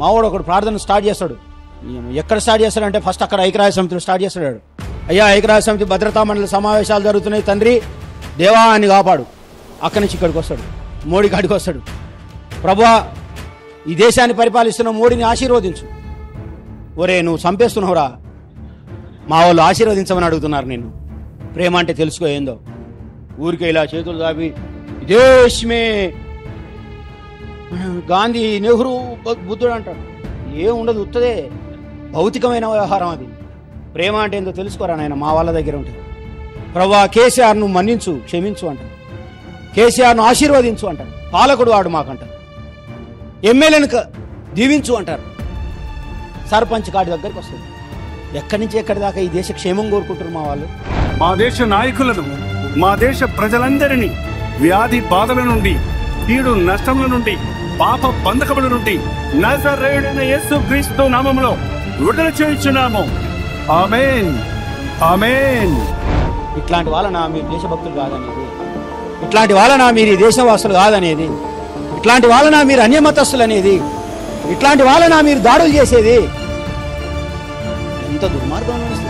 మావాడు ఒకడు ప్రార్థన స్టార్ట్ చేస్తాడు. ఎక్కడ స్టార్ట్ చేస్తాడంటే ఫస్ట్ అక్కడ ఐక్యరాజ్య సమితిలో స్టార్ట్ చేస్తాడు. అయ్యా, ఐక్యరాజ్య సమితి భద్రతా మండలి సమావేశాలు జరుగుతున్నాయి తండ్రి, దేవా అని కాపాడు. అక్కడి నుంచి ఇక్కడికి వస్తాడు, మోడీ కాడికి వస్తాడు. ప్రభువా, ఈ దేశాన్ని పరిపాలిస్తున్న మోడీని ఆశీర్వదించు. ఒరే, నువ్వు చంపేస్తున్నావురా, మా వాళ్ళు ఆశీర్వదించమని అడుగుతున్నారు నిన్ను. ప్రేమ అంటే తెలుసుకో ఏందో. ఊరికే ఇలా చేతులు దాపి దేశమే గాంధీ, నెహ్రూ, బుద్ధుడు అంటాడు. ఏం ఉండదు, ఉత్తదే భౌతికమైన వ్యవహారం అది. ప్రేమ అంటే ఏందో తెలుసుకోరా నాయన, మా వాళ్ళ దగ్గర ఉంటుంది. ప్రభువా, కేసీఆర్ను మన్నించు, క్షమించు అంటాడు. కేసీఆర్ను ఆశీర్వదించు అంటారు. పాలకుడు వాడు మాకంటారు. ఎమ్మెల్యేను దీవించు అంటారు. సర్పంచ్ కాడి దగ్గరికి వస్తుంది. ఎక్కడి నుంచి ఎక్కడి దాకా ఈ దేశ క్షేమం కోరుకుంటారు మా వాళ్ళు. మా దేశ నాయకులను, మా దేశ ప్రజలందరినీ వ్యాధి బాధల నుండి, కీడు నష్టముల నుండి, పాప బంధకముల నుండి నజరేయుడైన యేసుక్రీస్తు నామములో విడుదల చేయుచున్నాము. ఆమేన్, ఆమేన్. ఇట్లాంటి వాళ్ళనా మీరు దేశభక్తులు కాదనేది? ఇట్లాంటి వాళ్ళనా మీరు ఈ దేశవాసులు కాదనేది? ఇట్లాంటి వాళ్ళనా మీరు అన్యమతస్తులు అనేది? ఇట్లాంటి వాళ్ళనా మీరు దాడులు చేసేది? ఎంత దుర్మార్గం అనిపిస్తుంది.